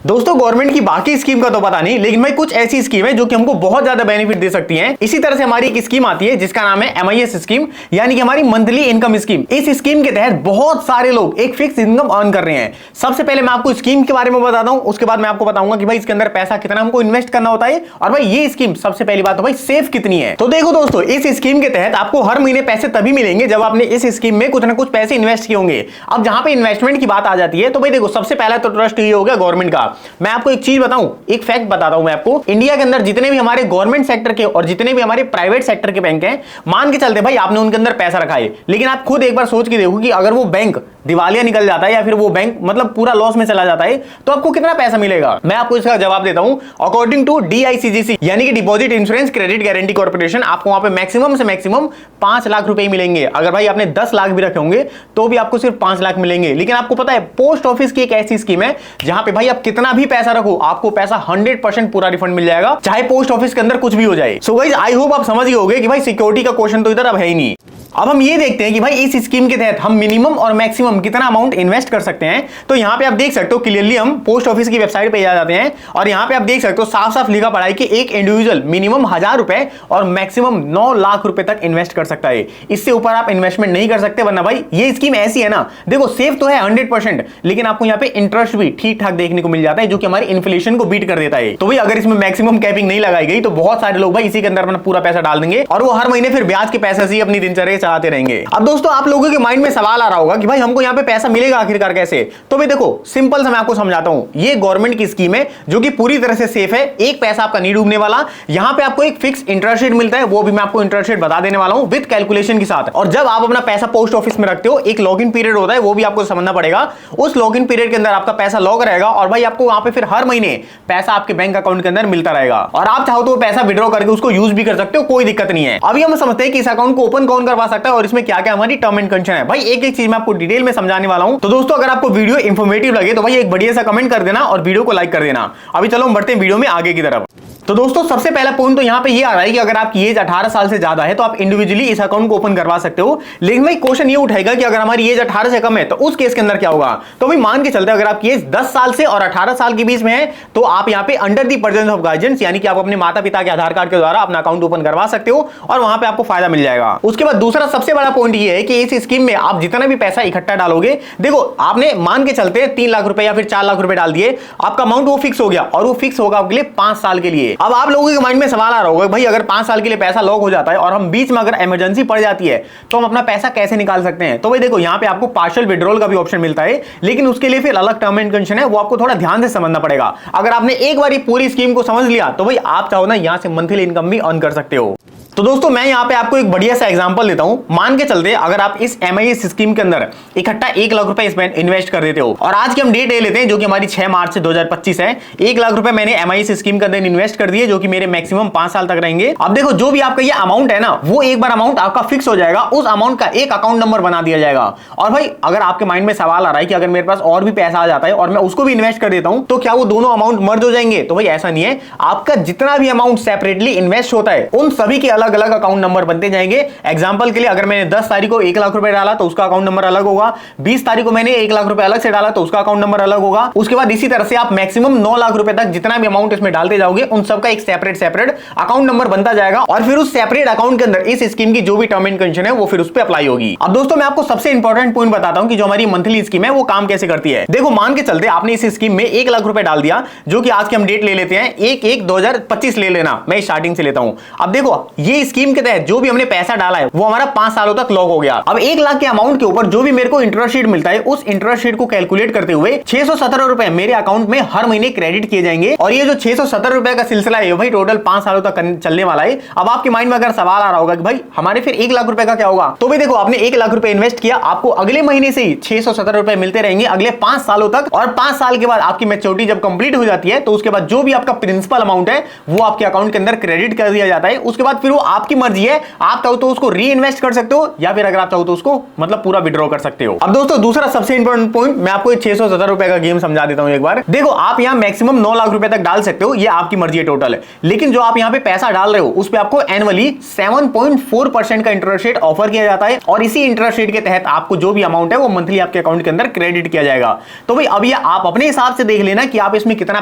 दोस्तों गवर्नमेंट की बाकी स्कीम का तो पता नहीं, लेकिन भाई कुछ ऐसी स्कीम है जो कि हमको बहुत ज्यादा बेनिफिट दे सकती हैं। इसी तरह से हमारी एक स्कीम आती है जिसका नाम है MIS स्कीम, यानी कि हमारी मंथली इनकम स्कीम। इस स्कीम के तहत बहुत सारे लोग एक फिक्स इनकम अर्न कर रहे हैं। सबसे पहले मैं आपको स्कीम के बारे में बताता हूं, उसके बाद मैं आपको बताऊंगा कि भाई इसके अंदर पैसा कितना हमको इन्वेस्ट करना होता है, और भाई ये स्कीम सबसे पहली बात तो भाई सेफ कितनी है। तो देखो दोस्तों, इस स्कीम के तहत आपको हर महीने पैसे तभी मिलेंगे जब आपने इस स्कीम में कुछ ना कुछ पैसे इन्वेस्ट किए होंगे। अब जहां पे इन्वेस्टमेंट की बात आ जाती है तो भाई देखो, सबसे पहला तो ट्रस्ट ये हो गया गवर्नमेंट का। मैं आपको एक चीज बताऊं, एक फैक्ट बताता हूं मैं आपको। इंडिया के अंदर जितने भी हमारे गवर्नमेंट सेक्टर के और जितने भी हमारे प्राइवेट सेक्टर के बैंक हैं, मान के चलते भाई आपने उनके अंदर पैसा रखा है, लेकिन आप खुद एक बार सोच के देखो कि अगर वो बैंक दिवालिया निकल जाता है या फिर वो बैंक मतलब पूरा लॉस में चला जाता है तो आपको कितना पैसा मिलेगा। मैं आपको इसका जवाब देता हूं। अकॉर्डिंग टू DICGC यानी कि deposit insurance credit guarantee corporation, आपको वहां पे मैक्सिमम से मैक्सिमम 5 लाख रुपए मिलेंगे। अगर भाई आपने 10 लाख भी रखे होंगे तो भी आपको सिर्फ 5 लाख मिलेंगे। लेकिन आपको पता है पोस्ट ऑफिस की एक ऐसी स्कीम है जहां पे भाई आप कितना भी पैसा रखो आपको पैसा 100% पूरा रिफंड मिल जाएगा, चाहे पोस्ट ऑफिस के अंदर कुछ भी हो जाए। सो गाइस, आई होप आप समझ गए होंगे कि भाई सिक्योरिटी का क्वेश्चन तो इधर अब है ही नहीं। अब हम ये देखते हैं कि भाई इस स्कीम के तहत हम मिनिमम और मैक्सिमम कितना अमाउंट इन्वेस्ट कर सकते हैं। तो यहां पे आप देख सकते हो क्लियरली, हम पोस्ट ऑफिस की वेबसाइट पे आ जाते हैं और यहां पे आप देख सकते हो साफ साफ लिखा पड़ा है कि एक इंडिविजुअल मिनिमम 1000 रुपए और मैक्सिमम 9 लाख रुपए तक इन्वेस्ट कर सकता है। इससे ऊपर आप इन्वेस्टमेंट नहीं कर सकते, वरना भाई ये स्कीम ऐसी है ना, देखो सेफ तो है 100%, लेकिन आपको यहाँ पे इंटरेस्ट भी ठीक ठाक देखने को मिल जाता है जो कि हमारी इन्फ्लेशन को बीट कर देता है। तो भाई अगर इसमें मैक्सिमम कैपिंग नहीं लगाई गई तो बहुत सारे लोग भाई इसी के अंदर अपना पूरा पैसा डाल देंगे और वो हर महीने फिर ब्याज के पैसे से ही अपनी दिनचर्या चलाते रहेंगे। अब दोस्तों आप लोगों के माइंड में सवाल आ रहा होगा कि भाई हमको यहाँ पे पैसा मिलेगा आखिरकार कैसे। तो भाई देखो, सिंपल से मैं आपको समझाता हूं। ये गवर्नमेंट की स्कीम है जो कि पूरी तरह से सेफ है, एक पैसा आपका नहीं डूबने वाला। यहाँ पे आपको एक फिक्स इंटरेस्ट रेट मिलता है, वो भी मैं आपको इंटरेस्ट रेट बता देने वाला हूं विद कैलकुलेशन के साथ। और जब आप अपना पैसा पोस्ट ऑफिस में रखते हो, एक लॉगिन पीरियड होता है, वो भी आपको समझना पड़ेगा। उस लॉगिन पीरियड के अंदर आपका पैसा लॉग रहेगा और भाई आपको वहां पे फिर हर महीने पैसा आपके बैंक अकाउंट के अंदर मिलता रहेगा और आप चाहो तो पैसा विड्रॉ करके उसको यूज भी कर सकते हो, कोई दिक्कत नहीं है। अभी हम समझते हैं कि इस अकाउंट को ओपन कौन करवा सकता है और इसमें क्या क्या हमारी टर्म एंड कंडीशन है। भाई एक एक चीज मैं आपको डिटेल में समझाने वाला हूं। तो दोस्तों अगर आपको वीडियो इंफॉर्मेटिव लगे तो भाई एक बढ़िया सा कमेंट कर देना और वीडियो को लाइक कर देना। अभी चलो हम बढ़ते हैं वीडियो में आगे की तरफ। तो दोस्तों सबसे पहला पॉइंट तो यहां पे ये आ रहा है कि अगर आपकी एज 18 साल से ज्यादा है तो आप इंडिविजुअली इस अकाउंट को ओपन करवा सकते हो। लेकिन भाई क्वेश्चन ये उठाएगा कि अगर हमारी एज 18 से कम है तो उस केस के अंदर क्या होगा। तो भाई मान के चलते अगर आपकी एज 10 साल से और 18 साल के बीच में है तो आप यहां पे under the presence of guardians, यानी कि आप अपने माता पिता के आधार कार्ड के द्वारा अपना अकाउंट ओपन करवा सकते हो और वहां पे आपको फायदा मिल जाएगा। उसके बाद दूसरा सबसे बड़ा पॉइंट ये है कि इस स्कीम में आप जितना भी पैसा इकट्ठा डालोगे, देखो आपने मान के चलते 3 लाख रुपए या फिर 4 लाख रुपए डाल दिए, आपका अमाउंट वो फिक्स हो गया और वो फिक्स होगा आपके लिए 5 साल के लिए। अब आप लोगों के माइंड में सवाल आ रहा होगा भाई अगर 5 साल के लिए पैसा लॉक हो जाता है और हम बीच में अगर इमरजेंसी पड़ जाती है तो हम अपना पैसा कैसे निकाल सकते हैं। तो भाई देखो, यहां पे आपको पार्शियल विड्रॉल का भी ऑप्शन मिलता है, लेकिन उसके लिए फिर अलग टर्म एंड कंडीशन है, वो आपको थोड़ा ध्यान से समझना पड़ेगा। अगर आपने एक बार ये पूरी स्कीम को समझ लिया तो भाई आप चाहो ना यहां से मंथली इनकम भी अर्न कर सकते हो। तो दोस्तों मैं यहां पे आपको एक बढ़िया सा एग्जांपल देता हूं। मान के चलते अगर आप इस MIS स्कीम के अंदर इकट्ठा 1 लाख रुपए इसमें इन्वेस्ट कर देते हो और आज की हम डेट ले लेते हैं जो कि हमारी 6 मार्च 2025 है। 1 लाख रुपए मैंने MIS स्कीम के अंदर इन्वेस्ट कर दिए जो कि मेरे मैक्सिमम 5 साल तक रहेंगे। अब देखो, जो भी आपका ये अमाउंट है ना, वो एक बार अमाउंट आपका फिक्स हो जाएगा, उस अमाउंट का एक अकाउंट नंबर बना दिया जाएगा। और भाई अगर आपके माइंड में सवाल आ रहा है कि अगर मेरे पास और भी पैसा आ जाता है और मैं उसको भी इन्वेस्ट कर देता हूं तो क्या वो दोनों अमाउंट मर्ज हो जाएंगे। तो भाई ऐसा नहीं है, आपका जितना भी अमाउंट सेपरेटली इन्वेस्ट होता है उन सभी के अलग अलग अकाउंट नंबर बनते जाएंगे। एग्जांपल के लिए अगर मैंने 10 तारीख को 1 लाख रुपए डाला तो उसका अकाउंट नंबर अलग होगा, 20 तारीख को मैंने 1 लाख रुपए अलग से डाला तो उसका अकाउंट नंबर अलग होगा। उसके बाद इसी तरह से आप मैक्सिमम 9 लाख रुपए तक जितना भी अमाउंट इसमें डालते जाओगे उन सबका एक सेपरेट अकाउंट नंबर बनता जाएगा और फिर उस सेपरेट अकाउंट के अंदर इस स्कीम की जो भी टर्म एंड कंडीशन है वो फिर उस पर अप्लाई होगी। अब दोस्तों मैं आपको सबसे इंपॉर्टेंट पॉइंट बताता हूं कि जो हमारी मंथली स्कीम है वो काम कैसे करती है। देखो मान के चलते आपने इस स्कीम में 1 लाख रुपए डाल दिया, जो कि आज की हम डेट ले लेते हैं 1/1/2025 ले लेना, मैं स्टार्टिंग से लेता हूं। अब देखो, ये स्कीम के तहत जो भी हमने पैसा डाला है वो हमारा 5 सालों तक लॉक हो गया। अब 1 लाख के अमाउंट के ऊपर जो भी मेरे को इंटरेस्ट रेट मिलता है उस इंटरेस्ट रेट को कैलकुलेट करते हुए 617 रुपए मेरे अकाउंट में हर महीने क्रेडिट किए जाएंगे और ये जो 617 रुपए का सिलसिला है भाई टोटल 5 सालों तक चलने वाला है। अब आपके माइंड में अगर सवाल आ रहा होगा कि भाई हमारे फिर 1 लाख रुपए का क्या होगा, तो भाई देखो आपने 1 लाख रुपए इन्वेस्ट किया, आपको अगले महीने से ही 617 रुपए मिलते रहेंगे अगले 5 सालों तक और 5 साल के बाद आपकी मैच्योरिटी जब कंप्लीट हो जाती है तो उसके बाद जो भी आपका प्रिंसिपल अमाउंट है वो आपके अकाउंट के अंदर क्रेडिट कर दिया जाता है। उसके बाद फिर वो आपकी मर्जी है, आप चाहो तो उसको री इन्वेस्ट कर सकते हो या फिर अगर आप चाहो तो उसको मतलब पूरा विड्रॉ कर सकते हो। अब दोस्तों दूसरा सबसे इंपॉर्टेंट पॉइंट, मैं आपको 670 रुपए का गेम समझा देता हूं एक बार। देखो आप यहां मैक्सिमम 9 लाख रुपए तक डाल सकते हो, ये आपकी मर्जी है टोटल, लेकिन जो आप यहां पे पैसा डाल रहे हो उस पे आपको एनुअली 7.4% का इंटरेस्ट रेट ऑफर किया जाता है और इसी इंटरेस्ट रेट के तहत आपको जो भी अमाउंट है वो मंथली आपके अकाउंट के अंदर क्रेडिट किया जाएगा। तो भाई अब ये आप अपने हिसाब से देख लेना कि आप इसमें कितना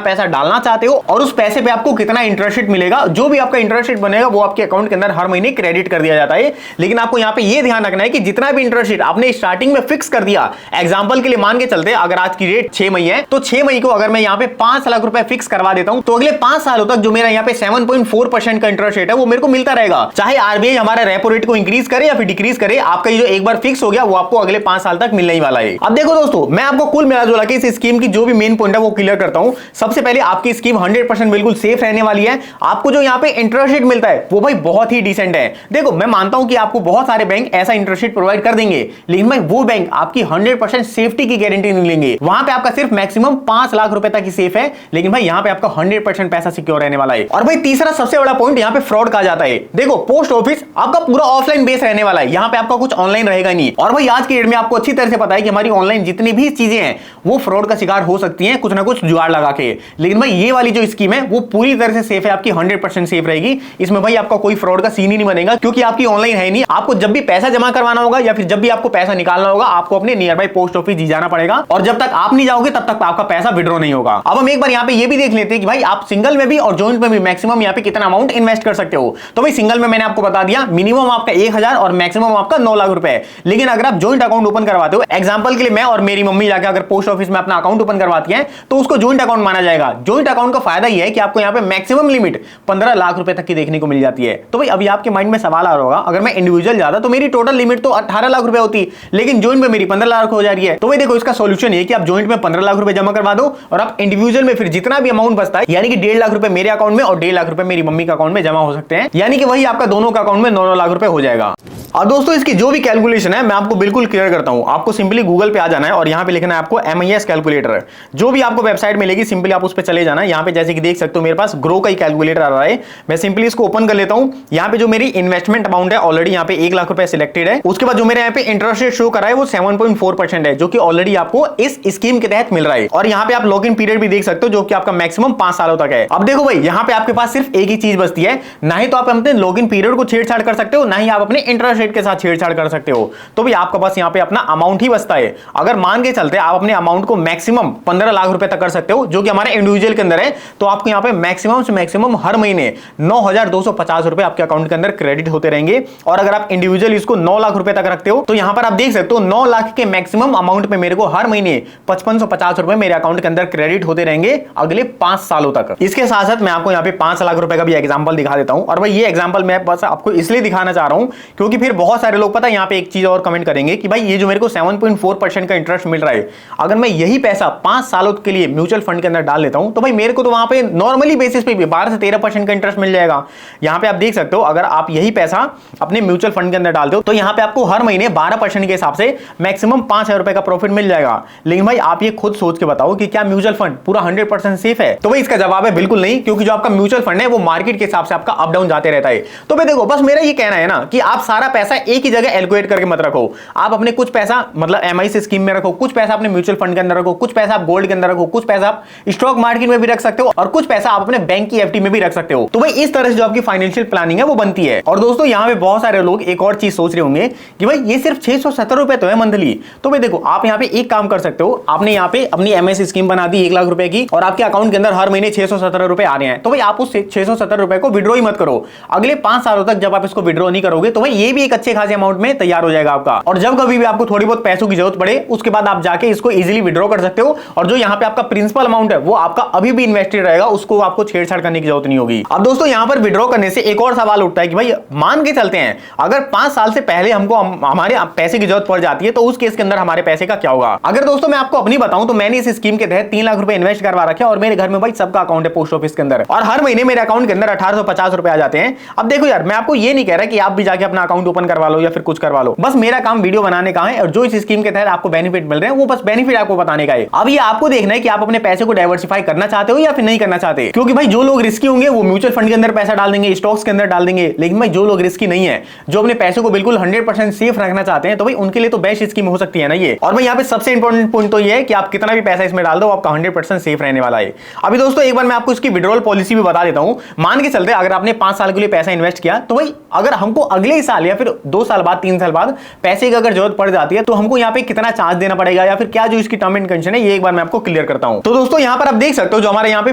पैसा डालना चाहते हो और उस पैसे पे आपको कितना इंटरेस्ट रेट मिलेगा। जो भी आपका इंटरेस्ट रेट बनेगा वो आपके अकाउंट के अंदर हर महीने क्रेडिट कर दिया जाता है। लेकिन आपको यहां पे ये ध्यान रखना है कि जितना भी इंटरेस्ट रेट आपने स्टार्टिंग में फिक्स कर दिया, एग्जांपल के लिए मान के चलते अगर आज की रेट 6 मई है तो 6 मई को अगर मैं यहां पे 5 लाख रुपए फिक्स करवा देता हूं तो अगले 5 सालों तक जो मेरा यहां पे 7.4% का इंटरेस्ट रेट है वो मेरे को मिलता रहेगा। चाहे आरबीआई हमारा रेपो रेट को इंक्रीज करे या फिर डिक्रीज करे, आपका ये जो एक बार फिक्स हो गया वो आपको अगले 5 साल तक मिलने ही वाला है। अब देखो दोस्तों, मैं आपको कुल मिला जुला के इस स्कीम की जो भी मेन पॉइंट है वो क्लियर करता हूं। सबसे पहले आपकी स्कीम 100% बिल्कुल सेफ रहने वाली है। आपको जो यहां पे इंटरेस्ट रेट मिलता है वो भाई बहुत ही डिसेंट है। देखो मैं मानता हूं कि आपको बहुत सारे बैंक ऐसा इंटरेस्ट रेट प्रोवाइड कर देंगे, लेकिन भाई वो बैंक आपकी 100% सेफ्टी की गारंटी नहीं लेंगे। वहां पे आपका सिर्फ मैक्सिमम 5 लाख रुपए तक ही सेफ है, लेकिन भाई यहां पे आपका 100% पैसा सिक्योर रहने वाला है। और भाई तीसरा सबसे बड़ा पॉइंट यहां पे फ्रॉड कहा जाता है। देखो पोस्ट ऑफिस आपका पूरा ऑफलाइन बेस रहने वाला है, यहां पे आपका कुछ ऑनलाइन रहेगा नहीं। और भाई आज की डेट में आपको अच्छी तरह से पता है कि हमारी ऑनलाइन जितनी भी चीजें हैं वो फ्रॉड का शिकार हो सकती हैं कुछ ना कुछ जुगाड़ लगा के। लेकिन भाई ये वाली जो स्कीम है वो पूरी तरह से सेफ है, आपकी 100% सेफ रहेगी। इसमें भाई आपका कोई फ्रॉड का सीन ही नहीं बनेगा क्योंकि आपकी ऑनलाइन है नहीं। आपको जब भी पैसा जमा करवाना होगा या फिर जब भी आपको पैसा निकालना होगा आपको अपने नियर बाई पोस्ट ऑफिस जाना पड़ेगा और जब तक आप नहीं जाओगे तब तक आपका पैसा विड्रॉ नहीं होगा। अब हम एक बार यहाँ पे ये भी देख लेते हैं कि भाई आप सिंगल में भी और जॉइंट में भी मैक्सिमम यहाँ पे कितना अमाउंट इन्वेस्ट कर सकते हो। तो भाई सिंगल में मैंने आपको बता दिया मिनिमम आपका 1000 और मैक्सिमम आपका 9 लाख रुपए। लेकिन अगर आप जॉइंट अकाउंट ओपन करवाते हो, एग्जांपल के लिए मैं और मेरी मम्मी जाकर अगर पोस्ट ऑफिस में अपना अकाउंट ओपन करवाती है तो उसको जॉइंट अकाउंट माना जाएगा। जॉइंट अकाउंट का फायदा यह है कि आपको यहाँ पे मैक्सिमम लिमिट 15 लाख रुपए तक की देखने को मिल जाती है। तो भाई अभी आपके माइंड में सवाल आ रहा होगा, अगर मैं इंडिविजुअल जाता तो मेरी टोटल लिमिट तो 18 लाख रुपए होती, लेकिन जॉइंट में मेरी 15 लाख हो जा रही है। तो भाई देखो इसका सॉल्यूशन है कि आप जॉइंट में 15 लाख रुपए जमा करवा दो और आप इंडिविजुअल में फिर जितना भी अमाउंट बचता है यानी कि 1.5 लाख रुपए मेरे अकाउंट में और 1.5 लाख रुपए मेरी मम्मी के अकाउंट में जमा हो सकते हैं, यानी कि वही आपका दोनों का अकाउंट में 9 लाख रुपए हो जाएगा। और दोस्तों इसकी जो भी कैलकुलेशन है मैं आपको बिल्कुल क्लियर करता हूं। आपको सिंपली गूगल पे आ जाना है और यहां पे लिखना है आपको MIS कैलकुलेटर। जो भी आपको वेबसाइट मिलेगी सिंपली आप उस पे चले जाना। यहां पे जैसे कि देख सकते हो मेरे पास ग्रो का ही कैलकुलेटर आ रहा है। मैं सिंपली इसको ओपन कर लेता हूं। यहां पे जो मेरी इन्वेस्टमेंट अमाउंट है ऑलरेडी यहां पे 1 लाख रुपए सिलेक्टेड है। उसके बाद जो मेरे यहां पे इंटरेस्ट रेट शो कर रहा है वो 7.4% है, जो कि ऑलरेडी आपको इस स्कीम के तहत मिल रहा है। और यहां पे आप लॉक इन पीरियड भी देख सकते हो जो कि आपका मैक्सिमम 5 सालों तक है। अब देखो भाई यहां पे आपके पास सिर्फ एक ही चीज बचती है, ना ही तो आप अपने लॉग इन पीरियड को छेड़छाड़ कर सकते हो, ना ही आप अपने इंटरेस्ट रेट के साथ छेड़छाड़ कर सकते हो। तो भी आपका बस यहां पे अपना अमाउंट ही बचता है। अगर मान के चलते आप अपने अमाउंट को मैक्सिमम 15 लाख रुपए तक कर सकते हो जो कि हमारे इंडिविजुअल के अंदर है, तो आपको यहां पे मैक्सिमम से मैक्सिमम हर महीने 9,250 रुपए आपके अकाउंट के अंदर क्रेडिट होते रहेंगे। और अगर आप इंडिविजुअल इसको 9 लाख रुपए तक रखते हो तो यहां पर आप देख सकते हो 9 लाख के मैक्सिमम अमाउंट पे मेरे को हर महीने 5550 रुपए मेरे अकाउंट के अंदर क्रेडिट होते रहेंगे अगले 5 सालों तक। इसके साथ साथ मैं आपको यहां पे 5 लाख रुपए का भी एग्जांपल दिखा देता हूं। और भाई ये एग्जांपल मैं बस आपको इसलिए दिखाना चाह रहा हूं क्योंकि फिर बहुत सारे लोग पता है यहां पे एक चीज और कमेंट करेंगे कि भाई ये जो मेरे को 7.4% का इंटरेस्ट मिल रहा है, अगर मैं यही पैसा 5 सालों के लिए म्यूचुअल फंड के अंदर डाल लेता हूं तो भाई मेरे को तो वहां पे नॉर्मली बेसिस पे भी 12 से 13% का इंटरेस्ट मिल जाएगा। यहां पे आप देख सकते हो अगर आप यही पैसा अपने म्यूचुअल फंड के अंदर डालते हो तो यहां पे आपको हर महीने 12% के हिसाब से मैक्सिमम 5,000 रुपए का प्रॉफिट मिल जाएगा। लेकिन भाई आप ये खुद सोच के बताओ कि क्या म्यूचुअल फंड पूरा 100% सेफ है? तो भाई इसका जवाब है बिल्कुल नहीं, क्योंकि जो आपका म्यूचुअल फंड है वो मार्केट के हिसाब से आपका अप डाउन जाते रहता है। तो भाई देखो बस मेरा ये कहना है ना कि आप सारा पैसा एक ही जगह एलोकेट करके मत रखो। आप अपने कुछ पैसा मतलब MIS स्कीम में रखो, कुछ पैसा अपने म्यूचुअल फंड के अंदर रखो, कुछ पैसा आप गोल्ड के अंदर रखो, कुछ पैसा आप स्टॉक मार्केट में भी रख सकते हो और कुछ पैसा आप अपने बैंक की FD में भी रख सकते हो। तो भाई इस तरह से जो आपकी फाइनेंशियल प्लानिंग है वो बनती है। और दोस्तों यहाँ पे बहुत सारे लोग एक और चीज सोच रहे होंगे कि भाई ये सिर्फ 670 रुपए तो है मंथली। तो भाई देखो आप यहाँ पे एक काम कर सकते हो, आपने यहाँ पे अपनी MIS स्कीम बना दी 1 लाख रुपए की और आपके अकाउंट के अंदर हर महीने 617 रुपए आ रहे हैं। तो भाई आप उस 670 रुपए को विड्रॉ ही मत करो। अगले 5 सालों तक जब आप इसको विड्रॉ नहीं करोगे तो भाई ये भी एक अच्छे खासे अमाउंट में तैयार हो जाएगा आपका। और जब कभी भी आपको थोड़ी बहुत पैसों की जरूरत पड़े उसके बाद आप जाके इसको इजीली विड्रॉ कर सकते हो। और जो यहाँ पे आपका प्रिंसिपल अमाउंट है वो आपका अभी भी इन्वेस्टेड रहेगा, उसको आपको छेड़छाड़ करने की जरूरत नहीं होगी। अब दोस्तों यहाँ पर विड्रॉ करने से एक और सवाल उठता है कि भाई मान के चलते हैं अगर 5 साल से पहले हमको हमारे पैसे की जरूरत पड़ जाती है तो उस केस के अंदर हमारे पैसे का क्या होगा? अगर दोस्तों मैं आपको अपनी बताऊं तो मैंने इस स्कीम के तहत 3 लाख रुपए इन्वेस्ट करवा रखे और मेरे घर में भाई सबका अकाउंट है पोस्ट ऑफिस के अंदर और हर महीने मेरे अकाउंट के अंदर 1850 रुपए आ जाते हैं। अब देखो यार मैं आपको ये नहीं कह रहा कि आप भी जाके अपना अकाउंट ओपन करवा लो या फिर कुछ करवा लो, बस मेरा काम वीडियो बनाने का है और जो इस स्कीम के तहत आपको बेनिफिट मिल रहे हैं वो बस बेनिफिट आपको बताने का है। अब ये आपको देखना है कि आप अपने पैसे को डाइवर्सिफाई करना चाहते हो या फिर नहीं करना चाहते, क्योंकि भाई जो लोग रिस्की होंगे वो म्यूचुअल फंड के अंदर पैसा डाल देंगे, स्टॉक्स के अंदर डाल देंगे। लेकिन भाई जो लोग रिस्की नहीं है, जो अपने पैसे को बिल्कुल 100% सेफ रखना चाहते हैं, तो भाई उनके लिए तो बेस्ट स्कीम हो सकती है ना ये। और भाई यहाँ पे सबसे इंपॉर्टेंट पॉइंट तो ये है कि आप कितना भी पैसा इसमें डाल दो, आपका 100% सेफ रहने वाला है। अभी दोस्तों एक बार मैं आपको इसकी विड्रॉल पॉलिसी भी बता देता हूं। मान के चलते अगर आपने 5 साल के लिए पैसा इन्वेस्ट किया, तो भाई अगर हमको अगले ही साल या फिर 2 साल बाद 3 साल बाद पैसे की अगर जरूरत पड़ जाती है, तो हमको यहाँ पे कितना चार्ज देना पड़ेगा या फिर क्या जो इसकी टर्म एंड कंडीशन है, ये एक बार मैं आपको क्लियर करता हूं। तो दोस्तों यहाँ पर आप देख सकते हो जो हमारे यहाँ पे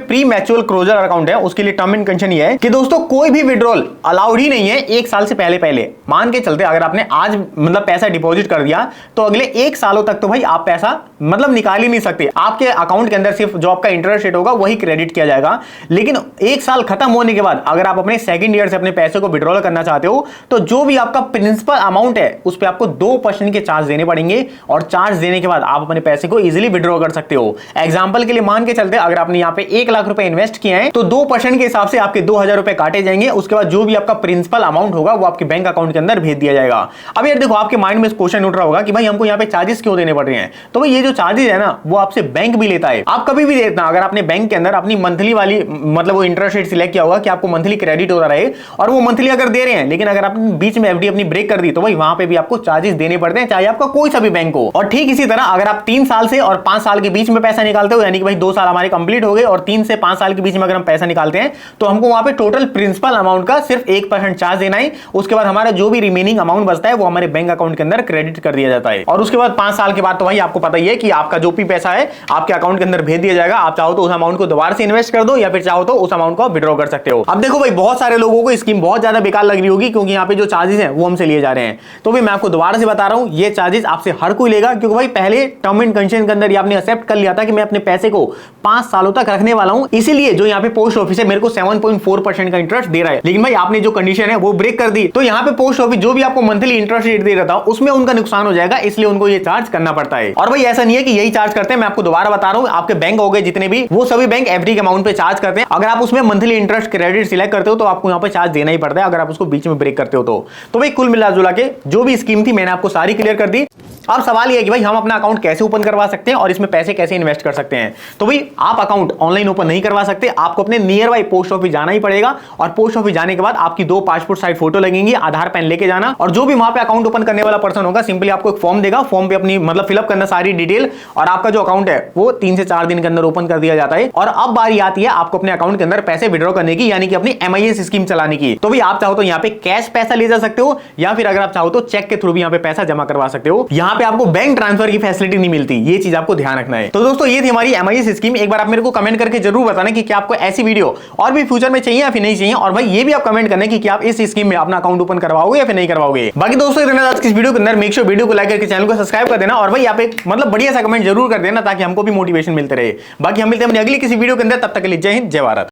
प्री मैच्योर क्लोजर अकाउंट है, उसके लिए टर्म एंड कंडीशन ये है कि दोस्तों कोई भी विड्रॉल अलाउड ही नहीं है 1 साल से पहले। मान के चलते अगर आपने आज मतलब पैसा डिपॉजिट कर दिया, तो अगले 1 सालों तक तो भाई आप पैसा मतलब निकाल ही नहीं सकते। आपके अकाउंट के अंदर सिर्फ जो आपका इंटरेस्ट रेट होगा वही क्रेडिट किया जाएगा। लेकिन 1 साल खत्म होने के बाद अगर आप अपने सेकंड ईयर से अपने पैसे को विड्रॉल करना चाहते हो, तो जो भी आपका प्रिंसिपल अमाउंट है उस पर आपको 2% के चार्ज देने पड़ेंगे, और चार्ज देने के बाद आप अपने पैसे को इजीली विड्रॉ कर सकते हो। एग्जांपल के लिए मान के चलते अगर आपने यहाँ पे 1 लाख रुपए इन्वेस्ट किए हैं, तो 2% के हिसाब से आपके 2000 रुपए काटे जाएंगे। उसके बाद जो भी आपका प्रिंसिपल अमाउंट होगा वो आपके बैंक अकाउंट के अंदर भेज दिया जाएगा। अब यार देखो आपके माइंड में क्वेश्चन उठ रहा होगा कि भाई हमको यहाँ पे चार्जेस क्यों देने पड़ रहे हैं। तो भाई ये जो चार्जेस है ना, वो आपसे बैंक भी लेता है। आप कभी भी देखना, अगर आपने बैंक के अंदर अपनी मंथली वाली मतलब वो इंटरेस्ट रेट सिलेक्ट किया होगा कि आपको मंथली क्रेडिट हो रहा है, और वो मंथली अगर दे रहे हैं, लेकिन अगर आपने बीच में एफडी अपनी ब्रेक कर दी, तो भाई वहां पे भी आपको चार्जेस देने पड़ते हैं, चाहे आपका कोई सा भी बैंक हो। और ठीक इसी तरह अगर आप 3 साल से और 5 साल के बीच में पैसा निकालते हो, यानी कि भाई 2 साल हमारे कंप्लीट हो गए और 3 से 5 साल के बीच में अगर हम पैसा निकालते हैं, तो हमको वहां पे टोटल प्रिंसिपल अमाउंट का सिर्फ 1% चार्ज देना है। उसके बाद हमारा जो भी रिमेनिंग अमाउंट बचता है वो हमारे बैंक अकाउंट के अंदर क्रेडिट कर दिया जाता है। और उसके बाद 5 साल के बाद तो भाई आपको पता ही है कि आपका जो भी पैसा है आपके अकाउंट के अंदर भेज दिया जाएगा। आप चाहो तो उस अमाउंट को दोबारा से इन्वेस्ट कर दो, या फिर चाहो तो उस अमाउंट को विड्रॉ कर सकते हो। अब देखो भाई बहुत सारे लोगों को स्कीम बहुत ज्यादा बेकार लग रही होगी, क्योंकि यहाँ पे जो चार्जेस हैं वो हमसे लिए जा रहे हैं। तो भाई मैं आपको दोबारा से बता रहा हूं, ये चार्जेस आपसे हर कोई लेगा, क्योंकि भाई पहले टर्म एंड कंडीशन के अंदर ये आपने एक्सेप्ट कर लिया था कि मैं अपने पैसे को 5 सालों तक रखने वाला हूं, इसीलिए जो यहाँ पे पोस्ट ऑफिस है मेरे को 7.4% का इंटरेस्ट दे रहा है। लेकिन भाई आपने जो कंडीशन है वो ब्रेक कर दी, तो यहाँ पे पोस्ट ऑफिस जो भी आपको मंथली इंटरेस्ट रेट दे रहा था उसमें उनका नुकसान हो जाएगा, इसलिए उनको ये चार्ज करना पड़ता है। और भाई ऐसा नहीं है कि यही चार्ज करते हैं, मैं आपको दोबारा बता रहा हूं, आपके बैंक हो गए जितने भी, वो सभी बैंक एफडी के अमाउंट पे चार्ज करते हैं। अगर आप उसमें मंथली इंटरेस्ट क्रेडिट सिलेक्ट करते हो, तो आपको यहाँ पे चार्ज देना ही पड़ता है, अगर आप उसको बीच में ब्रेक करते हो तो भाई कुल मिला जुला के जो भी स्कीम थी मैंने आपको सारी क्लियर कर दी। अब सवाल ये है कि भाई हम अपना अकाउंट कैसे ओपन करवा सकते हैं और इसमें पैसे कैसे इन्वेस्ट कर सकते हैं। तो भाई आप अकाउंट ऑनलाइन ओपन नहीं करवा सकते, आपको अपने नियर बाई पोस्ट ऑफिस जाना ही पड़ेगा, और पोस्ट ऑफिस जाने के बाद आपकी 2 पासपोर्ट साइज फोटो लगेंगी, आधार पेन लेके जाना, और जो भी वहां पे अकाउंट ओपन करने वाला पर्सन होगा सिंपली आपको एक फॉर्म देगा, फॉर्म पे अपनी मतलब फिलअप करना सारी डिटेल, और आपका जो अकाउंट है वो 3 से 4 दिन के अंदर ओपन कर दिया जाता है। और अब बारी आती है आपको अपने अकाउंट के अंदर पैसे विड्रॉ करने की, यानी कि अपनी MIS स्कीम चलाने की। तो भाई आप चाहो तो यहाँ पे कैश पैसा ले जा सकते हो, या फिर अगर आप चाहो तो चेक के थ्रू भी यहाँ पे पैसा जमा करवा सकते हो। यहाँ पे आपको बैंक ट्रांसफर की फैसिलिटी नहीं मिलती, ये चीज आपको ध्यान रखना है। तो दोस्तों ये थी हमारी MIS स्कीम। एक बार आप मेरे को कमेंट करके जरूर बताना कि क्या आपको ऐसी वीडियो और भी फ्यूचर में चाहिए या फिर नहीं चाहिए, और भाई ये भी आप कमेंट करना कि क्या आप इस स्कीम में अपना अकाउंट ओपन करवाओगे या फिर नहीं करवाओगे। बाकी दोस्तों आज की वीडियो के अंदर मेक श्योर वीडियो को लाइक करके चैनल को सब्सक्राइब कर देना, और भाई आप एक मतलब बढ़िया सा कमेंट जरूर कर देना ताकि हमको भी मोटिवेशन मिलते रहे। बाकी हम मिलते हैं अपनी अगली किसी वीडियो के अंदर, तब तक के लिए जय हिंद जय भारत।